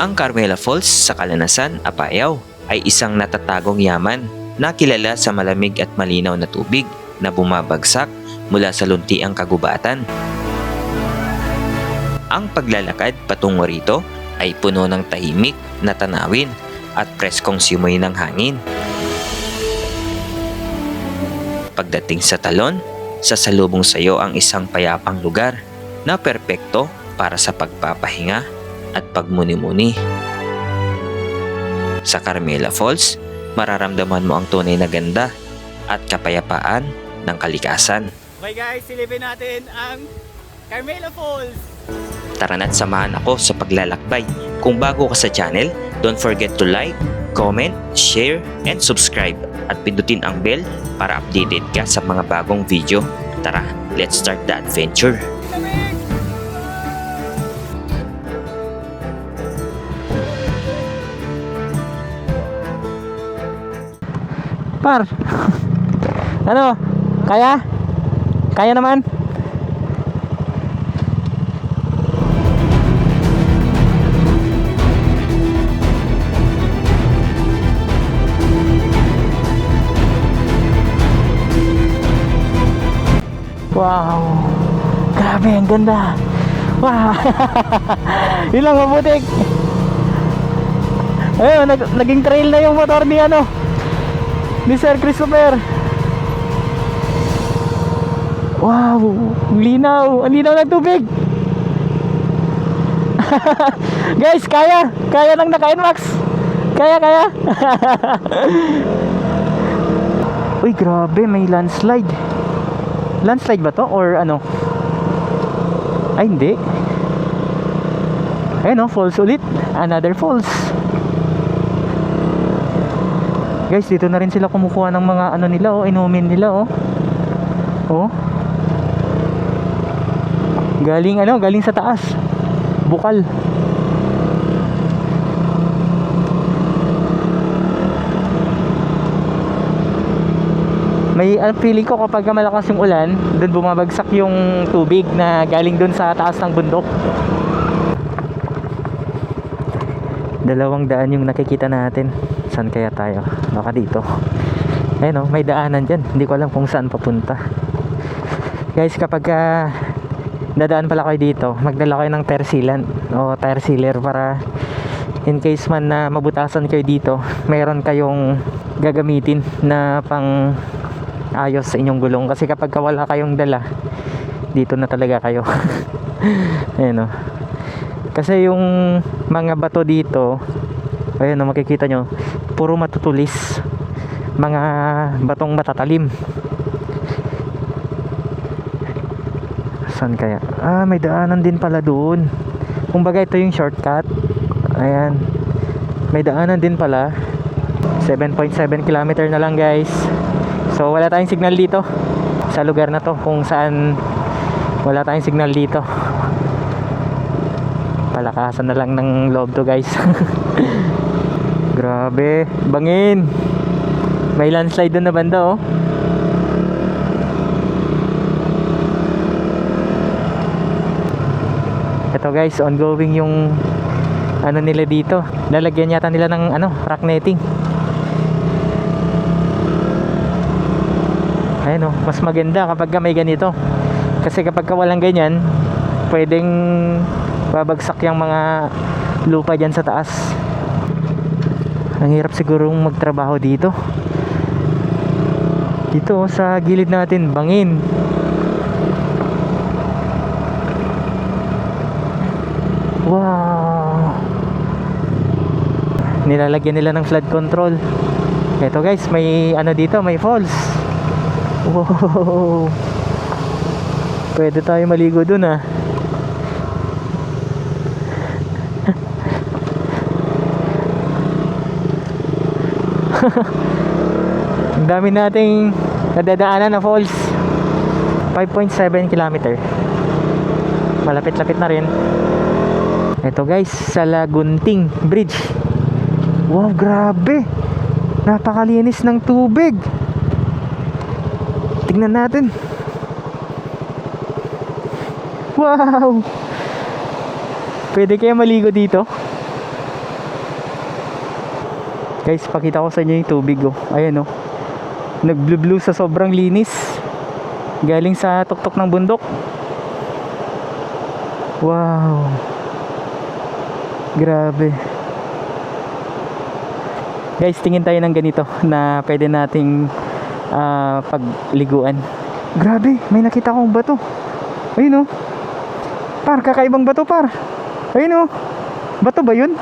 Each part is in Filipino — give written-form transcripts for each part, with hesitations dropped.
Ang Carmela Falls sa Calanasan, Apayao ay isang natatagong yaman na kilala sa malamig at malinaw na tubig na bumabagsak mula sa luntiang kagubatan. Ang paglalakad patungo rito ay puno ng tahimik na tanawin at preskong simoy ng hangin. Pagdating sa talon, sasalubong sa iyo ang isang payapang lugar na perpekto para sa pagpapahinga at pagmuni-muni. Sa Carmela Falls, mararamdaman mo ang tunay na ganda at kapayapaan ng kalikasan. Okay guys, silipin natin ang Carmela Falls. Tara na't samahan ako sa paglalakbay. Kung bago ka sa channel, don't forget to like, comment, share, and subscribe. At pindutin ang bell para updated ka sa mga bagong video. Tara, let's start the adventure. Par, ano? Kaya? Kaya naman? Wow! Grabe, ang ganda! Wow! Yun lang, mabutik! Ayun, naging trail na yung motor ni ni Sir Christopher. Wow, ang linaw ng tubig. Guys, kaya ng naka-NMAX. Kaya. Uy, grabe, may landslide. Landslide ba to or ano? Ay, hindi. Ayun, falls ulit. Another falls. Guys, dito na rin sila kumukuha ng mga nila, inumin nila, oh. Galing sa taas. Bukal. May feeling ko kapag malakas yung ulan, doon bumabagsak yung tubig na galing doon sa taas ng bundok. 200 yung nakikita natin. Saan kaya tayo? Baka dito. Ayun, may daanan dyan. Hindi ko alam kung saan papunta. Guys, kapag dadaan pala kayo dito, magdala kayo ng tire sealant o tire sealer para in case man na mabutasan kayo dito, meron kayong gagamitin na pang ayos sa inyong gulong. Kasi kapag wala kayong dala, dito na talaga kayo. Ayun, kasi yung mga bato dito, ayun, makikita nyo, puro matutulis, mga batong matatalim. Saan kaya? May daanan din pala doon. Kumbaga ito yung shortcut. Ayan, may daanan din pala. 7.7 km na lang, guys. So wala tayong signal dito sa lugar na to, kung saan wala tayong signal dito. Palakasan na lang ng loob to, guys. Grabe, bangin. May landslide doon na banda, oh. Ito, guys, ongoing yung nila dito. Lalagyan yata nila ng rock netting. Ayun, oh, mas maganda kapag may ganito. Kasi kapag walang ganyan, pwedeng babagsak yung mga lupa dyan sa taas. Ang hirap sigurong magtrabaho dito. Dito, sa gilid natin, bangin. Wow! Nilalagyan nila ng flood control. Ito, guys, may dito, may falls. Wow! Pwede tayo maligo dun, Ang dami nating nadadaanan na falls. 5.7 km. Malapit-lapit na rin. Ito, guys, sa Lagunting Bridge. Wow, grabe. Napakalinis ng tubig. Tingnan natin. Wow. Pwede kaya maligo dito? Guys, pakita ko sa inyo yung tubig oh. Ayan oh. Nag-blue-blue sa sobrang linis. Galing sa tuktok ng bundok. Wow. Grabe. Guys, tingin tayo ng ganito na pwede nating pagliguan. Grabe, may nakita akong bato. Ayun oh. Par, kakaibang bato par. Ayun oh. Bato ba yun?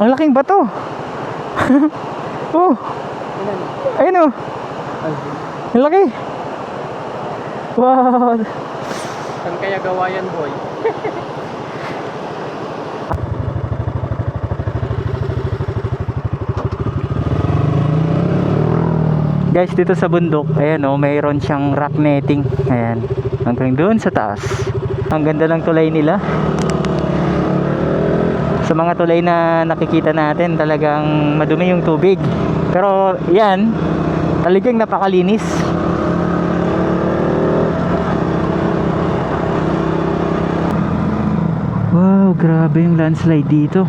Ang laking bato. Oh. Ayun oh. Ang laki. Wow. Saan kaya gawa yan, boy? Guys, dito sa bundok, ayan oh, mayroon siyang rock netting. Ayan, hanggang doon sa taas. Ang ganda ng tulay nila. Sa mga tulay na nakikita natin, talagang madumi yung tubig. Pero yan, talagang napakalinis. Wow, grabe yung landslide dito.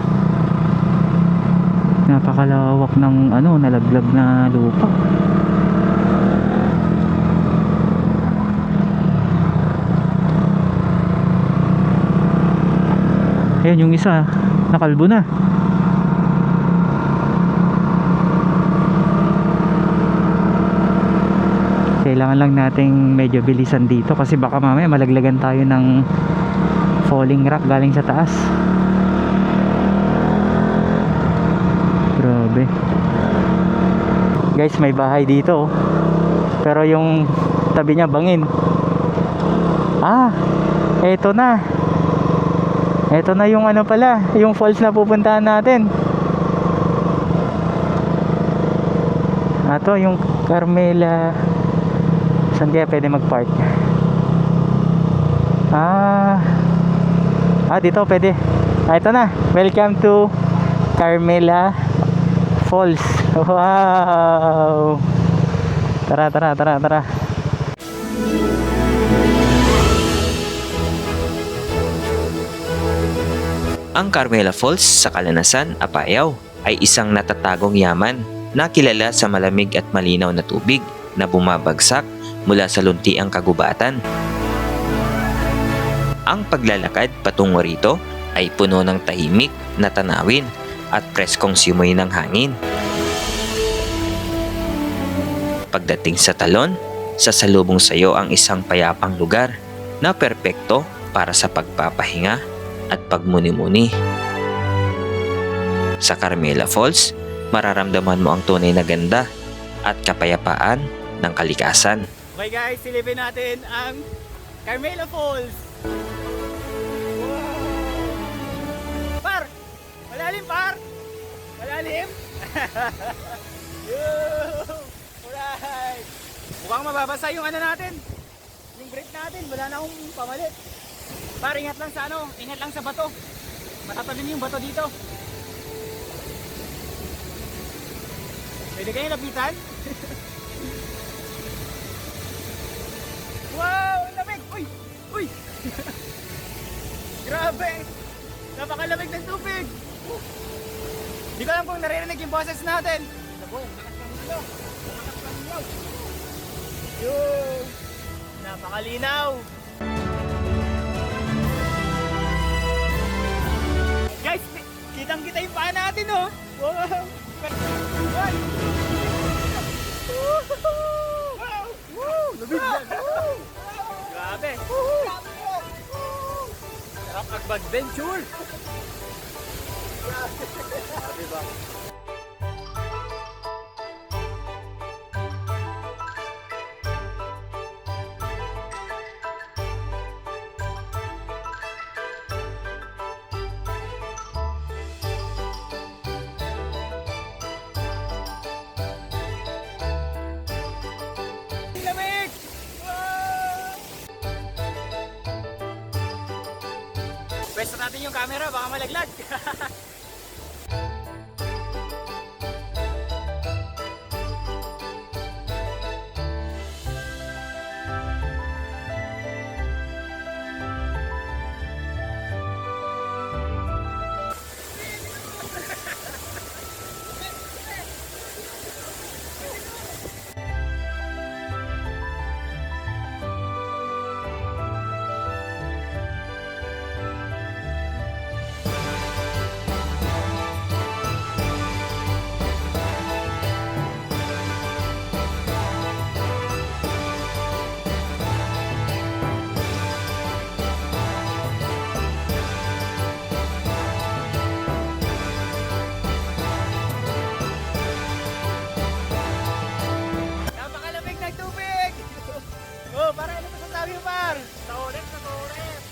Napakalawak ng nalaglag na lupa. Ayan yung isa, nakalbo na. Kailangan lang nating medyo bilisan dito kasi baka mamaya malaglagan tayo ng falling rock galing sa taas. Grabe. Guys, may bahay dito oh. Pero yung tabi niya bangin. Eto na. Ito na yung pala, yung falls na pupuntahan natin. Ito yung Carmela. Saan kaya pwede mag-park? Dito pwede. Ito na. Welcome to Carmela Falls. Wow. Tara. Ang Carmela Falls sa Calanasan, Apayao ay isang natatagong yaman na kilala sa malamig at malinaw na tubig na bumabagsak mula sa luntiang kagubatan. Ang paglalakad patungo rito ay puno ng tahimik na tanawin at preskong simoy ng hangin. Pagdating sa talon, sasalubong sa iyo ang isang payapang lugar na perpekto para sa pagpapahinga at pagmuni-muni. Sa Carmela Falls, mararamdaman mo ang tunay na ganda at kapayapaan ng kalikasan. Okay guys, silipin natin ang Carmela Falls. Wow. Par! Malalim par! Malalim! Alright! Mukhang mababasa yung natin. Yung brake natin, wala na akong pamalit. Par, ingat lang sa ingat lang sa bato. Matatalim yung bato dito. Pwede kayo lapitan? Wow, ang lamig! Uy! Grabe! Napakalamig ng tubig! Hindi ko alam kung naririnig yung boses natin. Napakalinaw! Guys, kitang-kita yung paa natin oh! Wow! Wow! Labig yan! Grabe! Sarap mag-adventure! Grabe ba? Lamig! Wow! Pwesto natin yung camera, baka malaglag.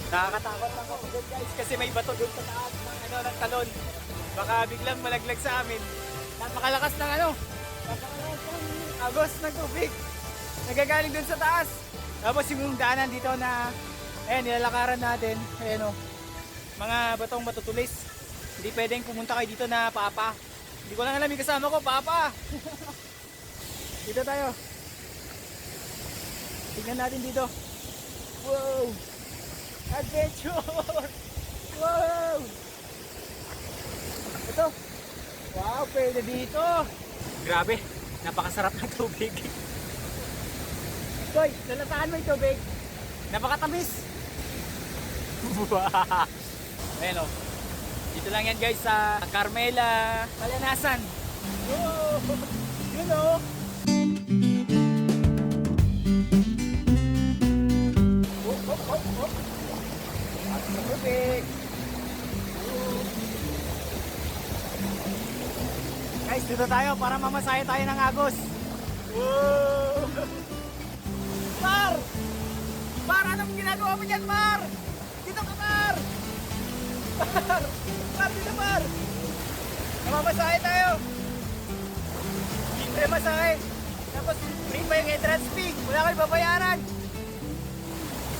Nakakatakot lang ako doon guys kasi may bato doon sa taas ng talon. Baka biglang malaglag sa amin. Napakalakas ng napakalakas ng agos ng tubig. Nagagaling doon sa taas. Tapos yung daanan dito na nilalakaran natin. Ayan mga batong matutulis. Hindi pwedeng pumunta kayo dito na papa. Hindi ko lang alam yung kasama ko, papa. Dito tayo. Tingnan natin dito. Wow! Adventure! Wow! Ito. Wow, pwede dito. Grabe, napakasarap ng tubig. Toy, lalataan mo yung tubig. Napakatamis. Wow! Ayan o. Dito lang yan guys sa Carmela, Palanasan. Wow! Yun o. Tubig. Guys, dito tayo para mamasahe tayo ng agos. Wow! Par! Par, anong ginagawa mo dyan, Par? Dito ka, Par! Par! Par, dito, Par! Mamasahe tayo. Libre masahe. Tapos, free pa yung entrance fee. Wala kayo babayaran.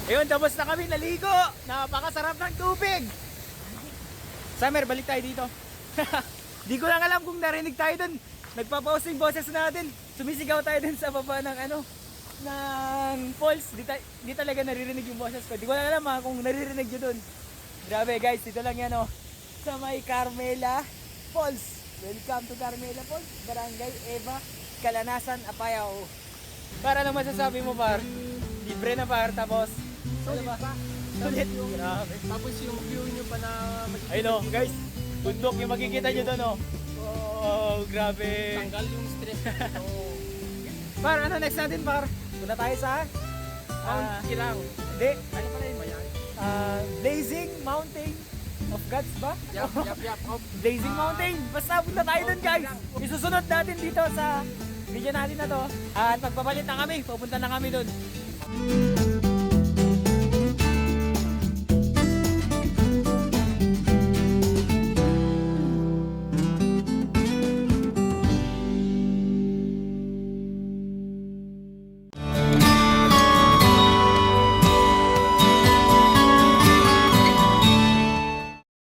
Ayun, tapos na kami naligo. Napakasarap ng tubig. Summer, balik tayo dito. Di ko lang alam kung narinig tayo dun. Nagpa-pause yung boses natin. Sumisigaw tayo dun sa baba ng ng falls. Di talaga naririnig yung boses ko. Di ko lang alam kung naririnig nyo dun. Grabe guys, dito lang yan sa may Carmela Falls. Welcome to Carmela Falls, Barangay Eva, Kalanasan, Apayao. Para lang masasabi mo, Par? Libre na, Par, tapos sulit pa. Sulit. Grabe. Tapos yung view nyo pa na Ayun guys, bundok yung makikita nyo doon Oh, grabe. tanggal yung stress. Par, ano next natin, Par? Punta tayo sa Mount Kirang. Hindi, Ano pala yun, Mayan? Blazing Mountain of Gods ba? Yap. Blazing Mountain. Basta punta tayo doon, guys. Isusunod natin dito sa video natin na to. At pagpapalit na kami, pupunta na kami doon.